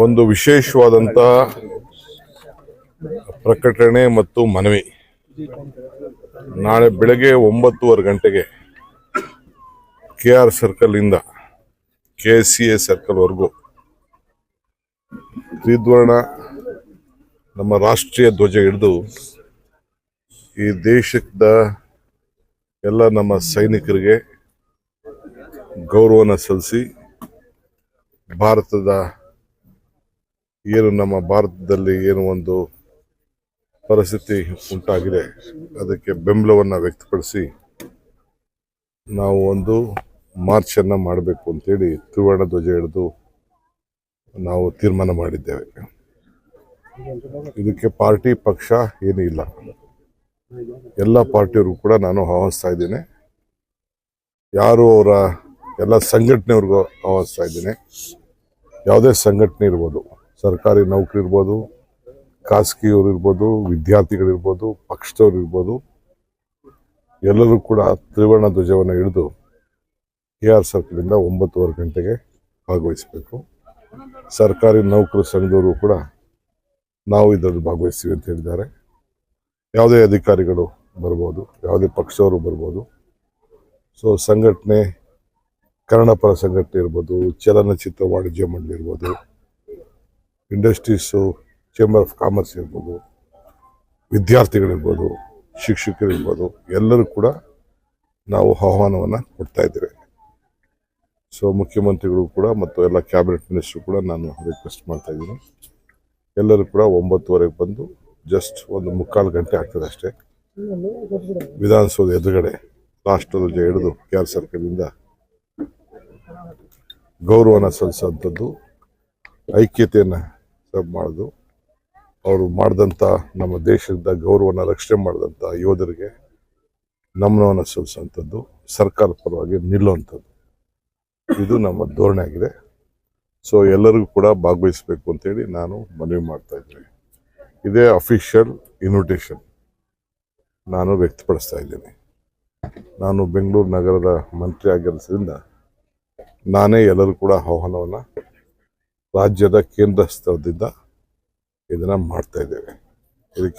ಒಂದು ವಿಶೇಷವಾದಂಥ ಪ್ರಕಟಣೆ ಮತ್ತು ಮನವಿ. ನಾಳೆ ಬೆಳಗ್ಗೆ 9:30 ಗಂಟೆಗೆ KR ಸರ್ಕಲ್ ಇಂದ KCA ಸರ್ಕಲ್ ವರೆಗೂ ತ್ರಿವರ್ಣ ನಮ್ಮ ರಾಷ್ಟ್ರೀಯ ಧ್ವಜ ಹಿಡಿದು ಈ ದೇಶದ ಎಲ್ಲ ನಮ್ಮ ಸೈನಿಕರಿಗೆ ಗೌರವನ ಸಲ್ಲಿಸಿ, ಭಾರತದ ನಮ್ಮ ಭಾರತದಲ್ಲಿ ಏನು ಒಂದು ಪರಿಸ್ಥಿತಿ ಉಂಟಾಗಿದೆ ಅದಕ್ಕೆ ಬೆಂಬಲವನ್ನು ವ್ಯಕ್ತಪಡಿಸಿ ನಾವು ಒಂದು ಮಾರ್ಚನ್ನು ಮಾಡಬೇಕು ಅಂತೇಳಿ ತ್ರಿವರ್ಣ ಧ್ವಜ ಹಿಡಿದು ನಾವು ತೀರ್ಮಾನ ಮಾಡಿದ್ದೇವೆ. ಇದಕ್ಕೆ ಪಾರ್ಟಿ ಪಕ್ಷ ಏನೂ ಇಲ್ಲ, ಎಲ್ಲ ಪಾರ್ಟಿಯವ್ರಿಗೂ ಕೂಡ ನಾನು ಆಹ್ವಾನಿಸ್ತಾ ಇದ್ದೇನೆ. ಯಾರು ಅವರ ಎಲ್ಲ ಸಂಘಟನೆಯವ್ರಿಗೂ ಆಹ್ವಾನಿಸ್ತಾ ಇದ್ದೇನೆ. ಯಾವುದೇ ಸಂಘಟನೆ ಇರ್ಬೋದು, ಸರ್ಕಾರಿ ನೌಕರಿ ಇರ್ಬೋದು, ಖಾಸಗಿಯವರು ಇರ್ಬೋದು, ವಿದ್ಯಾರ್ಥಿಗಳಿರ್ಬೋದು, ಪಕ್ಷದವ್ರು ಇರ್ಬೋದು, ಎಲ್ಲರೂ ಕೂಡ ತ್ರಿವರ್ಣ ಧ್ವಜವನ್ನು ಹಿಡಿದು KR ಸರ್ಕಲಿಂದ 9:30 ಗಂಟೆಗೆ ಭಾಗವಹಿಸಬೇಕು. ಸರ್ಕಾರಿ ನೌಕರ ಸಂಘದವರು ಕೂಡ ನಾವು ಇದರಲ್ಲಿ ಭಾಗವಹಿಸ್ತೀವಿ ಅಂತ ಹೇಳಿದ್ದಾರೆ. ಯಾವುದೇ ಅಧಿಕಾರಿಗಳು ಬರ್ಬೋದು, ಯಾವುದೇ ಪಕ್ಷದವರು ಬರ್ಬೋದು. ಸೊ ಸಂಘಟನೆ, ಕನ್ನಡಪರ ಸಂಘಟನೆ ಇರ್ಬೋದು, ಚಲನಚಿತ್ರ ವಾಣಿಜ್ಯ ಮಂಡಳಿ ಇರ್ಬೋದು, ಇಂಡಸ್ಟ್ರೀಸು, ಚೇಂಬರ್ ಆಫ್ ಕಾಮರ್ಸ್ ಇರ್ಬೋದು, ವಿದ್ಯಾರ್ಥಿಗಳಿರ್ಬೋದು, ಶಿಕ್ಷಕರಿರ್ಬೋದು, ಎಲ್ಲರೂ ಕೂಡ ನಾವು ಆಹ್ವಾನವನ್ನು ಕೊಡ್ತಾ ಇದ್ದೇವೆ. ಸೊ ಮುಖ್ಯಮಂತ್ರಿಗಳು ಕೂಡ ಮತ್ತು ಎಲ್ಲ ಕ್ಯಾಬಿನೆಟ್ ಮಿನಿಸ್ಟ್ರು ಕೂಡ ನಾನು ರಿಕ್ವೆಸ್ಟ್ ಮಾಡ್ತಾ ಇದ್ದೀನಿ. ಎಲ್ಲರೂ ಕೂಡ 9:30 ಬಂದು ಜಸ್ಟ್ ಒಂದು 3/4 ಗಂಟೆ ಆಗ್ತದೆ ಅಷ್ಟೇ. ವಿಧಾನಸೌಧ ಎದುರುಗಡೆ ರಾಷ್ಟ್ರ ಧ್ವಜ ಹಿಡಿದು KR ಸರ್ಕಲಿಂದ ಗೌರವನ ಸಲ್ಲಿಸುವಂಥದ್ದು, ಐಕ್ಯತೆಯನ್ನು ಮಾಡೋದು, ಅವರು ಮಾಡಿದಂಥ ನಮ್ಮ ದೇಶದ ಗೌರವನ ರಕ್ಷಣೆ ಮಾಡಿದಂಥ ಯೋಧರಿಗೆ ನಮನವನ್ನು ಸಲ್ಲಿಸುವಂಥದ್ದು, ಸರ್ಕಾರದ ಪರವಾಗಿ ನಿಲ್ಲುವಂಥದ್ದು, ಇದು ನಮ್ಮ ಧೋರಣೆ ಆಗಿದೆ. ಸೊ ಎಲ್ಲರಿಗೂ ಕೂಡ ಭಾಗವಹಿಸಬೇಕು ಅಂತೇಳಿ ನಾನು ಮನವಿ ಮಾಡ್ತಾ ಇದ್ದೀನಿ. ಇದೇ ಅಫಿಷಿಯಲ್ ಇನ್ವಿಟೇಷನ್ ನಾನು ವ್ಯಕ್ತಪಡಿಸ್ತಾ ಇದ್ದೀನಿ. ನಾನು ಬೆಂಗಳೂರು ನಗರದ ಮಂತ್ರಿ ಆಗಿರೋದ್ರಿಂದ ನಾನೇ ಎಲ್ಲರೂ ಕೂಡ ಆಹ್ವಾನವನ್ನು ರಾಜ್ಯದ ಕೇಂದ್ರ ಸ್ಥಳದಿಂದ ಇದನ್ನು ಮಾಡ್ತಾ ಇದ್ದೇವೆ. ಇದಕ್ಕೆ